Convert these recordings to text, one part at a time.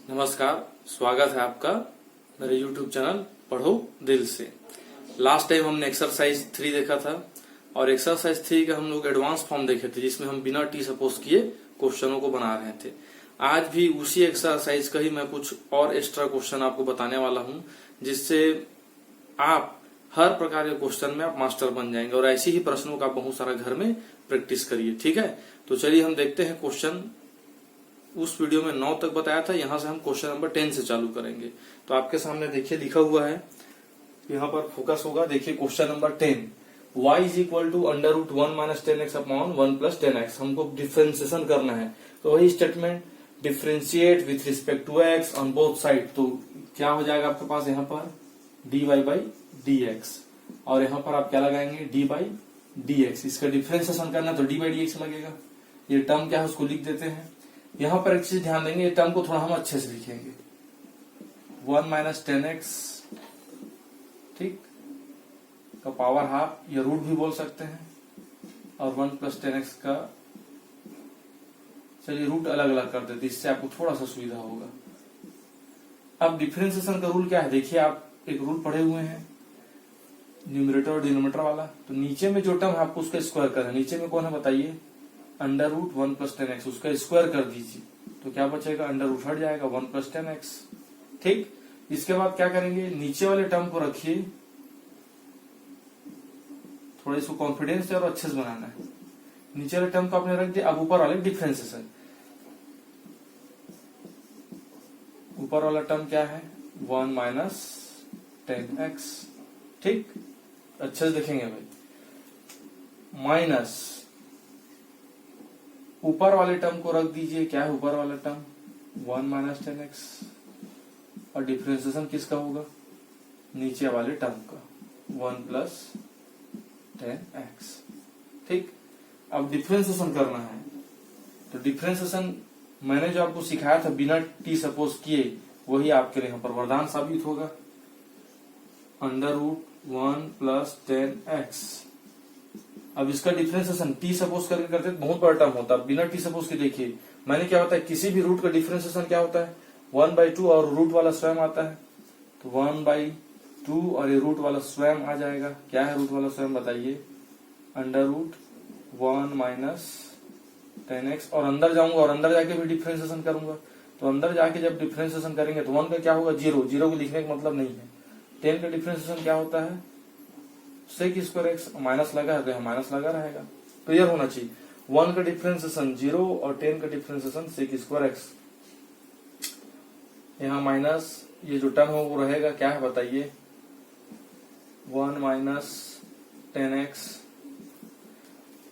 नमस्कार, स्वागत है आपका मेरे YouTube चैनल पढ़ो दिल से। लास्ट टाइम हमने एक्सरसाइज 3 देखा था और एक्सरसाइज 3 का हम लोग एडवांस फॉर्म देखे थे जिसमें हम बिना टी सपोज किए क्वेश्चनों को बना रहे थे। आज भी उसी एक्सरसाइज का ही मैं कुछ और एक्स्ट्रा क्वेश्चन आपको बताने वाला हूं जिससे आप हर प्रकार के क्वेश्चन में आप मास्टर बन जाएंगे और ऐसे ही प्रश्नों का बहुत सारा घर में प्रैक्टिस करिए। ठीक है, तो चलिए हम देखते हैं क्वेश्चन। उस वीडियो में 9 तक बताया था, यहां से हम क्वेश्चन नंबर 10 से चालू करेंगे। तो आपके सामने देखिए लिखा हुआ है, यहाँ पर फोकस होगा। देखिए question number 10, y is equal to under root 1 minus 10x upon 1 plus 10x। हमको डिफ्रेंसिएशन करना है, तो वही statement, differentiate with respect to x on both side. तो क्या हो जाएगा आपके पास यहाँ पर dy बाई dx और यहाँ पर आप क्या लगाएंगे d बाई dx। इसका डिफ्रेंसिएशन करना है तो d बाई dx लगेगा। ये टर्म क्या है उसको लिख देते हैं। यहां पर एक चीज ध्यान देंगे, ये टर्म को थोड़ा हम अच्छे से लिखेंगे। 1 माइनस 10x ठीक का पावर हाफ, या रूट भी बोल सकते हैं, और 1 प्लस 10x का, चलिए रूट अलग अलग कर देते, इससे आपको थोड़ा सा सुविधा होगा। अब डिफरेंशिएशन का रूल क्या है, देखिए आप एक रूल पढ़े हुए हैं न्यूमरेटर और डिनोमिनेटर वाला। तो नीचे में जो टर्म है आपको उसका स्क्वायर करना है। नीचे में कौन है बताइए, अंडर रूट 1 प्लस 10x, उसका स्क्वायर कर दीजिए तो क्या बचेगा, अंडर रूट हट जाएगा 1 प्लस 10x। ठीक, इसके बाद क्या करेंगे, नीचे वाले टर्म को रखिए, थोड़ा इसको कॉन्फिडेंस से और अच्छे से बनाना है। नीचे वाले टर्म को आपने रख दिया। अब ऊपर वाले डिफरेंशिएशन, ऊपर वाला टर्म क्या है 1 माइनस 10x। ठीक, अच्छे से देखेंगे भाई। माइनस ऊपर वाले टर्म को रख दीजिए, क्या है ऊपर वाला टर्म 1 माइनस 10x, और डिफरेंशिएशन किसका होगा, नीचे वाले टर्म का 1 प्लस 10x। ठीक, अब डिफरेंशिएशन करना है तो डिफरेंशिएशन मैंने जो आपको सिखाया था बिना टी सपोज किए, वही आपके लिए यहाँ पर वरदान साबित होगा। Under root 1 plus 10x। अब इसका डिफरेंशिएशन टी सपोज करके करते तो बहुत बड़ा टर्म होता है। बिना टी सपोज के देखिए मैंने क्या होता है, किसी भी रूट का डिफरेंशिएशन क्या होता है 1/2 और रूट वाला स्वयं आता है, तो 1/2 और ये रूट वाला स्वयं आ जाएगा। क्या है रूट वाला स्वयं बताइए, अंडर रूट 1 माइनस 10x। और अंदर जाऊंगा और अंदर जाके भी डिफरेंशिएशन करूंगा, तो अंदर जाके जब डिफरेंशिएशन करेंगे तो 1 का क्या होगा 0, 0 को लिखने का मतलब नहीं है। 10 का डिफरेंशिएशन क्या होता है सेक स्क्वायर x, माइनस लगा है तो यहाँ माइनस लगा रहेगा, क्लियर होना चाहिए। 1 का डिफरेंशिएशन 0 और 10 का डिफरेंशिएशन सेक स्क्वायर x। यहाँ माइनस ये जो टर्म है वो रहेगा, क्या है बताइए 1 माइनस 10x।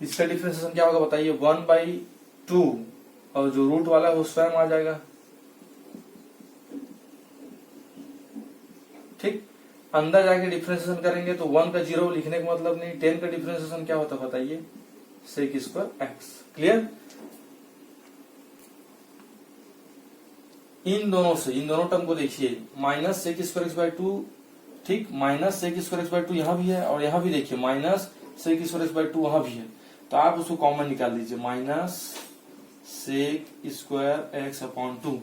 इसका डिफरेंशिएशन क्या होगा बताइए 1/2 और जो रूट वाला है वो स्वयं आ जाएगा। ठीक, अंदर जाके डिफरेंशिएशन करेंगे तो 1 का 0 लिखने का मतलब नहीं। 10 का डिफरेंशिएशन क्या होता है बताइए सेक स्क्वायर x। क्लियर, इन दोनों टर्म को देखिए, minus sec square x by 2। ठीक, minus sec square x by 2 यहां भी है और यहां भी देखिए minus sec square x by 2 वहां भी है, तो आप उसको कॉमन निकाल लीजिए, minus sec square x upon 2।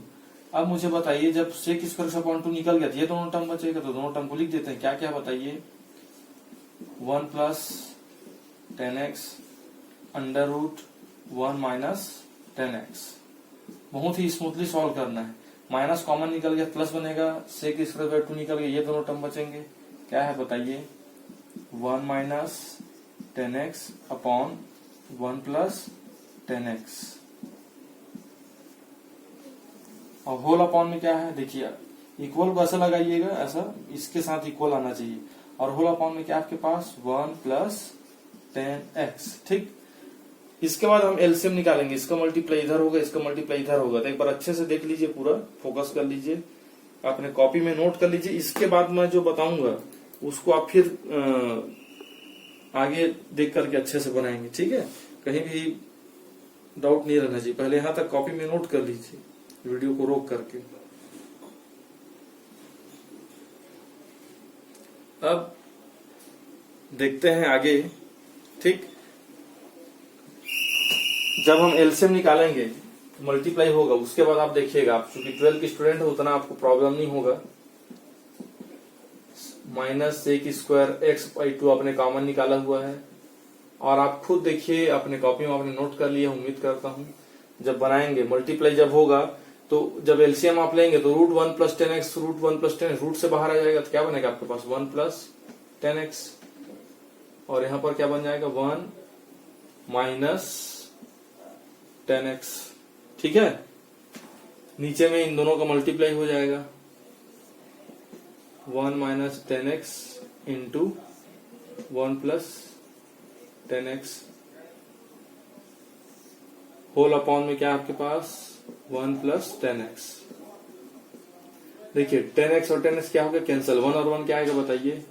अब मुझे बताइए जब सेक स्क्वायर x अपॉन 2 निकल गया तो ये दोनों टर्म बचेगा, तो दोनों टर्म को लिख देते हैं। क्या क्या बताइए 1 plus 10x under root 1 minus 10x। बहुत ही स्मूथली सॉल्व करना है। माइनस कॉमन निकल गया, प्लस बनेगा, सेक स्क्वायर बाई 2 निकल गया, ये दोनों टर्म बचेंगे। क्या है बताइए 1 minus 10x upon 1 plus 10x। और होल अपॉन में क्या है देखिए, इक्वल को ऐसा लगाइएगा, ऐसा इसके साथ इक्वल आना चाहिए, और होल अपॉन में क्या आपके पास 1 प्लस 10x। ठीक, इसके बाद हम एलसीएम निकालेंगे, इसका मल्टीप्लाई इधर होगा, इसका मल्टीप्लाई इधर होगा। तो एक बार अच्छे से देख लीजिए, पूरा फोकस कर लीजिए, अपने कॉपी में नोट कर लीजिए। इसके बाद मैं जो बताऊंगा उसको आप फिर आगे देख करके अच्छे से बनाएंगे। ठीक है, कहीं भी डाउट नहीं रहना चाहिए, पहले यहां तक कॉपी में नोट कर लीजिए वीडियो को रोक करके। अब देखते हैं आगे। ठीक, जब हम एलसीएम निकालेंगे मल्टीप्लाई होगा, उसके बाद आप देखिएगा, आप चूंकि 12 के स्टूडेंट हो उतना आपको प्रॉब्लम नहीं होगा। Minus sec square x by 2 आपने कॉमन निकाला हुआ है, और आप खुद देखिए अपने कॉपी में आपने नोट कर लिया, उम्मीद करता हूं। जब बनाएंगे मल्टीप्लाई जब होगा तो जब एलसीएम आप लेंगे तो root 1 plus 10x, root 1 plus 10 root से बाहर आ जाएगा तो क्या बनेगा आपके पास 1 प्लस 10x, और यहां पर क्या बन जाएगा 1 माइनस 10x। ठीक है, नीचे में इन दोनों का मल्टीप्लाई हो जाएगा 1 minus 10x into 1 plus 10x whole upon में क्या आपके पास 1 प्लस 10x। देखिए 10x और 10x क्या होगा कैंसिल, 1 और 1 क्या आएगा बताइए,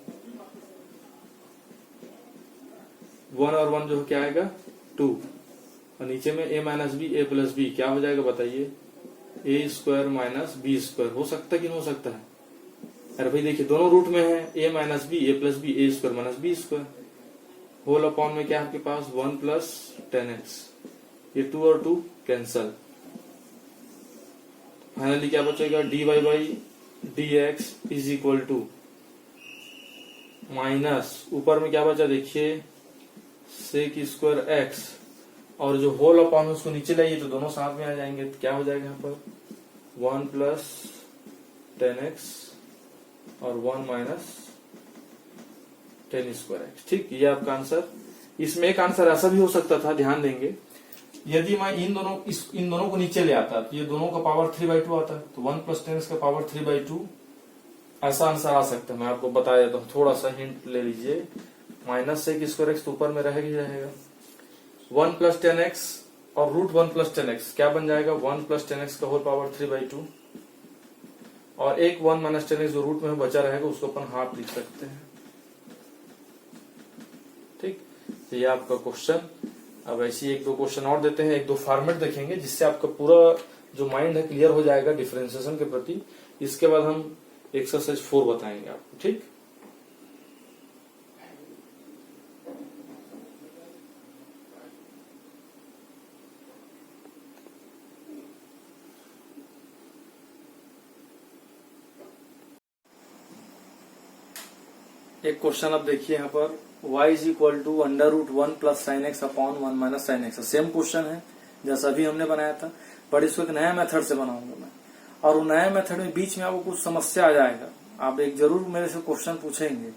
1 और 1 जो क्या आएगा 2, और नीचे में a minus b a plus b क्या हो जाएगा बताइए a square minus b square. हो सकता है कि नहीं हो सकता है? अरे भाई देखिए दोनों रूट में है a minus b a plus b a square minus b square, whole upon में क्या आपके पास 1 प्लस 10x, ये 2 और 2 कैंसल, फाइनली क्या बचेगा dy by dx is equal to minus ऊपर में क्या बचा देखिए सेक स्क्वायर x, और जो होल अपॉन उसको नीचे लाइए तो दोनों साथ में आ जाएंगे, तो क्या हो जाएगा यहाँ पर 1 प्लस 10x और 1 माइनस 10 स्क्वायर एक्स। ठीक, ये आपका आंसर। इसमें एक आंसर ऐसा भी हो सकता था, ध्यान देंगे, यदि मैं इन दोनों को नीचे ले आता तो ये दोनों का पावर 3/2 आता, तो 1 प्लस 10 का पावर 3/2 ऐसा आंसर आ सकता है। मैं आपको बता देता हूँ, थोड़ा सा हिंट ले लीजिए, माइनस सेक स्क्वायर एक्स तो ऊपर में रहेगा ही रहेगा, 1 प्लस 10x और रूट 1 प्लस 10x क्या बन जाएगा 1 प्लस 10x का होल पावर 3/2, और एक 1 माइनस 10x जो रूट में बचा रहेगा उसको अपन हाफ लिख सकते हैं। ठीक, तो ये आपका क्वेश्चन। अब ऐसी एक दो क्वेश्चन और देते हैं, एक दो फॉर्मेट देखेंगे जिससे आपका पूरा जो माइंड है क्लियर हो जाएगा डिफरेंशिएशन के प्रति। इसके बाद हम एक्सरसाइज 4 बताएंगे आपको। ठीक, एक क्वेश्चन अब देखिए यहाँ पर y is equal to under root 1 plus sine x upon 1 minus sine x. Same question है जैसा अभी हमने बनाया था, बट इसको एक नया मेथड से बनाऊंगा मैं, और वो नया मेथड में बीच में आपको कुछ समस्या आ जाएगा, आप एक जरूर मेरे से क्वेश्चन पूछेंगे,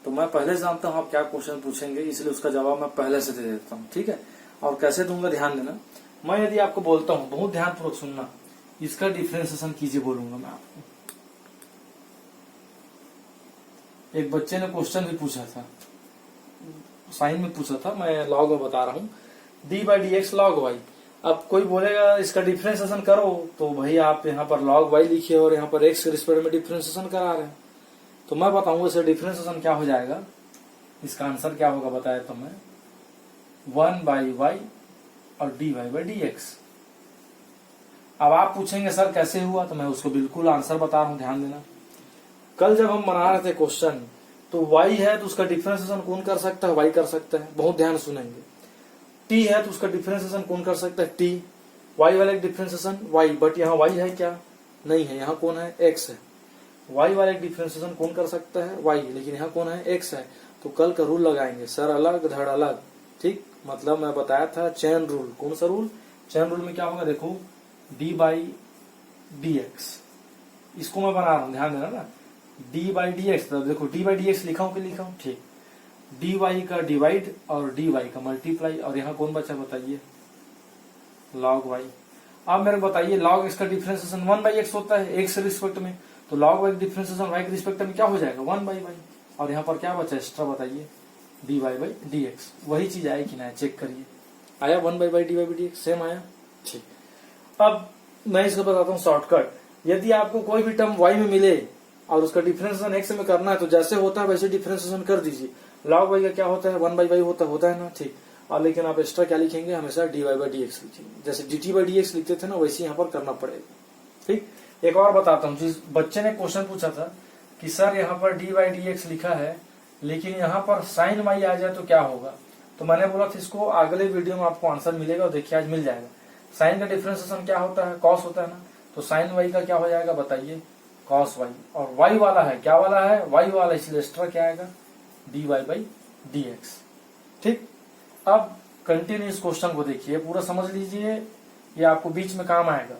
तो मैं पहले से जानता हूँ आप क्या क्वेश्चन पूछेंगे, इसलिए उसका जवाब मैं पहले से दे देता हूँ। ठीक है, और कैसे दूंगा ध्यान देना। मैं यदि आपको बोलता हूँ, बहुत ध्यानपूर्वक सुनना, इसका डिफ्रेंसिएशन कीजिए बोलूंगा मैं आपको। एक बच्चे ने क्वेश्चन भी पूछा था, साइन में पूछा था, मैं लॉग में बता रहा हूँ, d by d x log y. अब कोई बोलेगा इसका डिफ्रेंसिएशन करो, तो भाई आप यहाँ पर लॉग वाई लिखिए और यहाँ पर एक्स के रिस्पेक्ट में डिफ्रेंसिएशन करा रहे हैं, तो मैं बताऊंगा इसका डिफ्रेंसिएशन क्या हो जाएगा, इसका आंसर क्या होगा बताया तो मैं 1 बाई वाई और d y by d x. अब आप पूछेंगे सर कैसे हुआ, तो मैं उसको बिल्कुल आंसर बता रहा हूँ, ध्यान देना। कल जब हम बना रहे थे क्वेश्चन, तो y है तो उसका डिफरेंशिएशन कौन कर सकता है, y कर सकता है, बहुत ध्यान सुनेंगे। t है तो उसका डिफरेंशिएशन कौन कर सकता है, t। y वाला डिफरेंशिएशन y, बट यहाँ y है क्या, नहीं है, यहाँ कौन है, x है। y वाला डिफरेंशिएशन कौन कर सकता है, y, लेकिन यहाँ कौन है, x है। तो कल का रूल लगाएंगे, सर अलग धड़ अलग। ठीक, मतलब मैं बताया था चेन रूल। कौन सा रूल, चेन रूल में क्या होगा देखो, d बाई डी एक्स, इसको मैं बना रहा हूँ, ध्यान देना ना, d बाई डी एक्स, देखो d बाई डी एक्स लिखा हूं कि लिखा हूं, ठीक, dy का डिवाइड और dy का मल्टीप्लाई, और यहाँ कौन बचा बताइए, log y। अब मेरे को बताइए log x का डिफरेंशिएशन 1 बाई एक्स होता है x के रिस्पेक्ट में, तो log y डिफरेंशिएशन y के रिस्पेक्ट में क्या हो जाएगा 1 बाई y, और यहाँ पर क्या बचा एक्स्ट्रा बताइए dy बाई dx। वही चीज आया कि ना, चेक करिए, आया 1 by dy by dx, same आया। ठीक, अब मैं इसको बताता हूँ शॉर्टकट। यदि आपको कोई भी टर्म y में मिले और उसका डिफरेंशिएशन x में करना है, तो जैसे होता है वैसे डिफरेंशिएशन कर दीजिए। log y का क्या होता है 1 बाई y होता है ना, ठीक। और लेकिन आप एक्स्ट्रा क्या लिखेंगे, हमेशा dy बाई dx लिखेंगे, जैसे dt बाई dx लिखते थे ना, वैसे यहाँ पर करना पड़ेगा। ठीक, एक और बताता हूँ, जिस बच्चे ने क्वेश्चन पूछा था कि सर यहाँ पर dy बाई dx लिखा है, लेकिन यहाँ पर साइन y आ जाए तो क्या होगा, तो मैंने बोला था इसको अगले वीडियो में आपको आंसर मिलेगा, और देखिए आज मिल जाएगा। साइन का डिफरेंशिएशन क्या होता है, कॉस होता है ना, तो साइन वाई का क्या हो जाएगा बताइए, कॉस वाई। और वाई वाला है, क्या वाला है, वाई वाला, इसलिए एक्स्ट्रा क्या आएगा, d y by d x. ठीक, अब कंटिन्यू इस क्वेश्चन को देखिए, पूरा समझ लीजिए, ये आपको बीच में काम आएगा।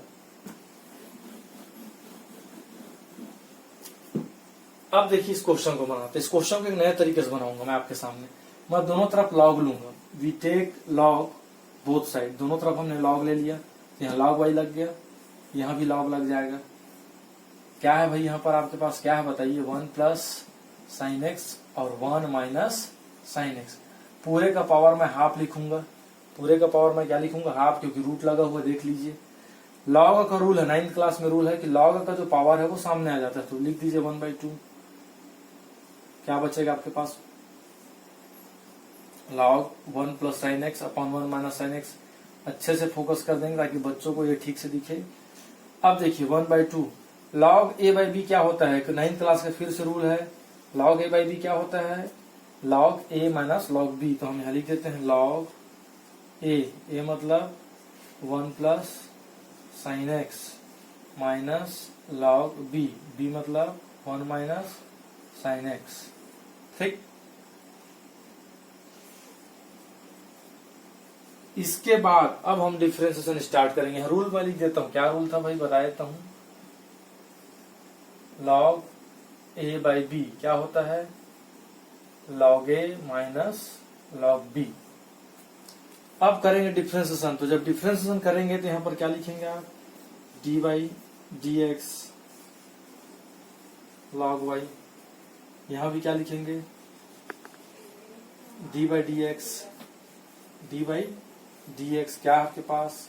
अब देखिए इस क्वेश्चन को बनाते, इस क्वेश्चन को एक नए तरीके से बनाऊंगा मैं आपके सामने। मैं दोनों तरफ लॉग लूंगा, we take log both side, दोनों तरफ हमने लॉग ले लिया, यहाँ लॉग वाई लग गया, यहाँ भी लॉग लग जाएगा। क्या है भाई यहाँ पर आपके पास, क्या है बताइए, 1 प्लस साइन एक्स और 1 माइनस साइन एक्स। पूरे का पावर मैं हाफ लिखूंगा, पूरे का पावर मैं क्या लिखूंगा, हाफ, क्योंकि रूट लगा हुआ देख लीजिए। लॉग का रूल है, 9th क्लास में रूल है कि लॉग का जो पावर है वो सामने आ जाता है, तो लिख दीजिए 1/2। क्या बचेगा आपके पास, log 1 plus sine x upon 1 minus sine x. अच्छे से फोकस कर देंगे ताकि बच्चों को ये ठीक से दिखे। अब देखिए 1/2 लॉग ए बाई बी क्या होता है, 9th क्लास का फिर से रूल है, लॉग ए बाई बी क्या होता है, लॉग ए माइनस लॉग बी। तो हम यहाँ लिख देते हैं लॉग ए मतलब 1 plus sine x minus log b मतलब 1 माइनस साइन एक्स। ठीक, इसके बाद अब हम डिफरेंशिएशन स्टार्ट करेंगे। रूल मैं लिख देता हूं, क्या रूल था भाई बता देता हूं, लॉग ए बाई बी क्या होता है, लॉग ए माइनस लॉग बी। अब करेंगे डिफरेंशिएशन, तो जब डिफरेंशिएशन करेंगे तो यहां पर क्या लिखेंगे आप, d by d x log y. यहां भी क्या लिखेंगे, d by d x, d by d x क्या है आपके पास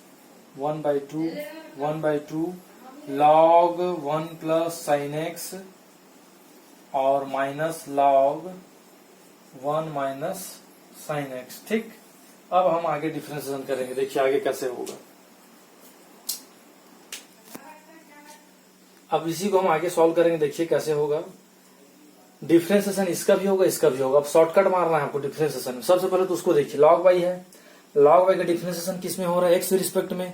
1/2 लॉग 1 प्लस साइन एक्स और minus log 1 minus sine x. ठीक, अब हम आगे डिफरेंशिएशन करेंगे, देखिए आगे कैसे होगा। अब इसी को हम आगे सॉल्व करेंगे, देखिए कैसे होगा। डिफरेंशिएशन इसका भी होगा, इसका भी होगा। अब शॉर्टकट मारना है आपको डिफरेंशिएशन में। सबसे पहले तो उसको देखिए, लॉग वाई है, लॉग वाई का डिफरेंशिएशन किस में हो रहा है, एक्स के रिस्पेक्ट में।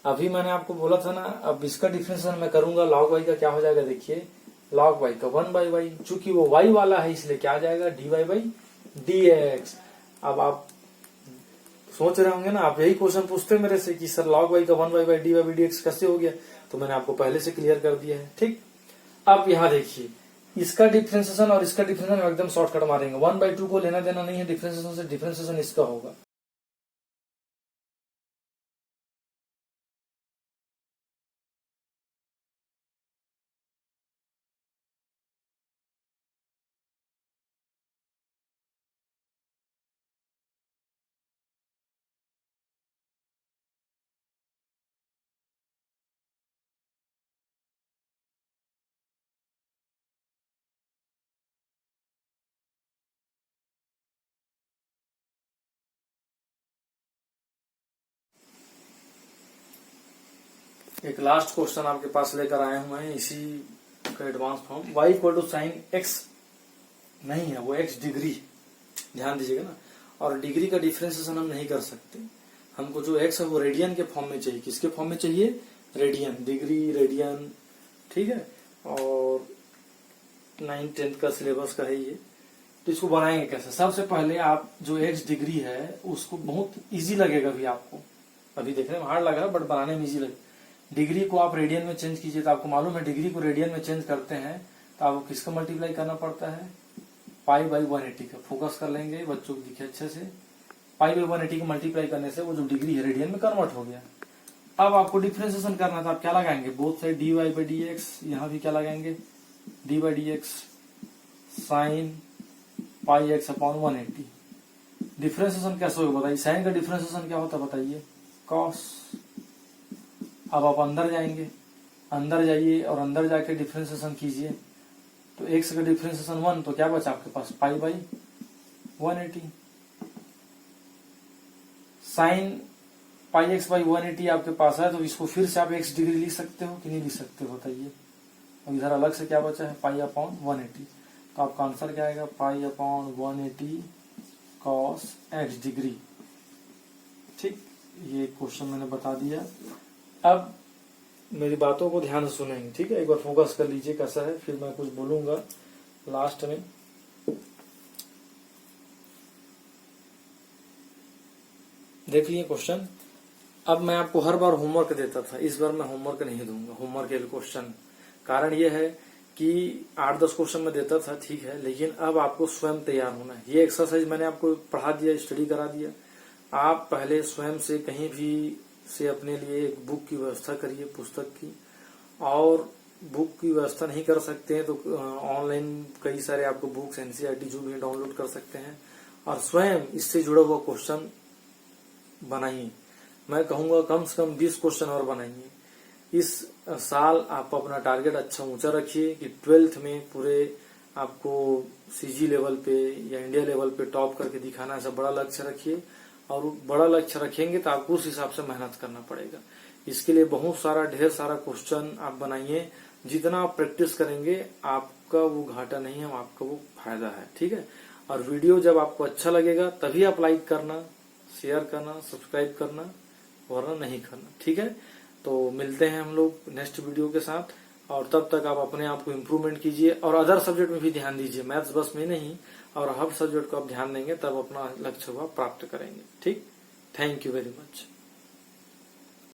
अभी मैंने आपको बोला था ना, अब इसका डिफरेंशिएशन मैं करूंगा, लॉग वाई का क्या हो जाएगा, देखिए लॉग वाई का 1/y, चूंकि वो वाई वाला है इसलिए क्या आ जाएगा, d y by d x. अब आप सोच रहे होंगे ना, आप यही क्वेश्चन पूछते हैं मेरे से कि सर लॉग वाई का 1/y by d y by d x कैसे हो गया, तो मैंने आपको पहले से क्लियर कर दिया है। ठीक, अब यहाँ देखिए इसका डिफरेंशिएशन और इसका डिफरेंशिएशन एकदम शॉर्टकट मारेंगे। 1/2 को लेना देना नहीं है डिफरेंशिएशन से, डिफरेंशिएशन इसका होगा। एक लास्ट क्वेश्चन आपके पास लेकर आए हुए हैं इसी का advance form. y equal to sine x नहीं है, वो x डिग्री, ध्यान दीजिएगा ना। और डिग्री का डिफरेंशिएशन हम नहीं कर सकते, हमको जो x है वो रेडियन के फॉर्म में चाहिए। किसके फॉर्म में चाहिए, रेडियन, डिग्री रेडियन। ठीक है, और 9th 10th का सिलेबस का है ये। तो इसको बनाएंगे कैसे, सबसे पहले आप जो x डिग्री है उसको, बहुत इजी लगेगा भी आपको, अभी देखने में हार्ड लग रहा है बट बनाने में इजी लगेगा। डिग्री को आप रेडियन में चेंज कीजिए, तो आपको मालूम है डिग्री को रेडियन में चेंज करते हैं तो आपको किसका मल्टीप्लाई करना पड़ता है, पाई बाई 180 का। फोकस कर लेंगे, बच्चों को दिखे अच्छे से। पाई बाई 180 को मल्टीप्लाई करने से वो जो डिग्री है रेडियन में कन्वर्ट हो गया। अब आपको डिफरेंशिएशन करना था, आप क्या लगाएंगे, both side d y by d x, यहाँ भी क्या लगाएंगे, d by d x sine pi x upon 180। Differentiation कैसे होगा बताइए, साइन का डिफरेंशिएशन क्या होता है बताइए, कॉस। अब आप अंदर जाएंगे, अंदर जाइए और अंदर जाके डिफरेंशिएशन कीजिए, तो x का डिफरेंशिएशन 1, तो क्या बचा आपके पास, pi by 180। Sine pi x by 180 आपके पास है, तो इसको फिर से आप x डिग्री लिख सकते हो कि नहीं लिख सकते हो बताइए। अब इधर अलग से क्या बचा है, पाई अपॉन 180, तो आपका आंसर क्या आएगा, pi upon 180 cos x degree. ठीक, ये क्वेश्चन मैंने बता दिया। अब मेरी बातों को ध्यान से सुनेंगे, ठीक है। एक बार फोकस कर लीजिए कैसा है, फिर मैं कुछ बोलूंगा लास्ट में। देख लिए क्वेश्चन। अब मैं आपको हर बार होमवर्क देता था, इस बार मैं होमवर्क नहीं दूंगा, होमवर्क के क्वेश्चन। कारण यह है कि 8-10 क्वेश्चन मैं देता था, ठीक है, लेकिन अब आपको स्वयं तैयार होना है। ये एक्सरसाइज मैंने आपको पढ़ा दिया, स्टडी करा दिया। आप पहले स्वयं से कहीं भी से अपने लिए एक बुक की व्यवस्था करिए, पुस्तक की। और बुक की व्यवस्था नहीं कर सकते हैं तो ऑनलाइन कई सारे आपको बुक्स एनसीईआरटी जो भी डाउनलोड कर सकते हैं, और स्वयं इससे जुड़ा हुआ क्वेश्चन बनाइए। मैं कहूंगा कम से कम 20 क्वेश्चन और बनाइए। इस साल आप अपना टारगेट अच्छा ऊंचा रखिए कि 12th में पूरे आपको सीजी लेवल पे या इंडिया लेवल पे टॉप करके दिखाना, ऐसा बड़ा लक्ष्य रखिए। और बड़ा लक्ष्य रखेंगे तो आपको उस हिसाब से मेहनत करना पड़ेगा। इसके लिए बहुत सारा ढेर सारा क्वेश्चन आप बनाइए। जितना आप प्रैक्टिस करेंगे आपका वो घाटा नहीं है, आपका वो फायदा है, ठीक है। और वीडियो जब आपको अच्छा लगेगा तभी आप लाइक करना, शेयर करना, सब्सक्राइब करना, वरना नहीं करना, ठीक है। तो मिलते हैं हम लोग नेक्स्ट वीडियो के साथ, और तब तक आप अपने आप को इम्प्रूवमेंट कीजिए और अदर सब्जेक्ट में भी ध्यान दीजिए, मैथ्स बस में नहीं, और हर सब्जेक्ट को आप ध्यान देंगे तब अपना लक्ष्य प्राप्त करेंगे, ठीक। Thank you very much.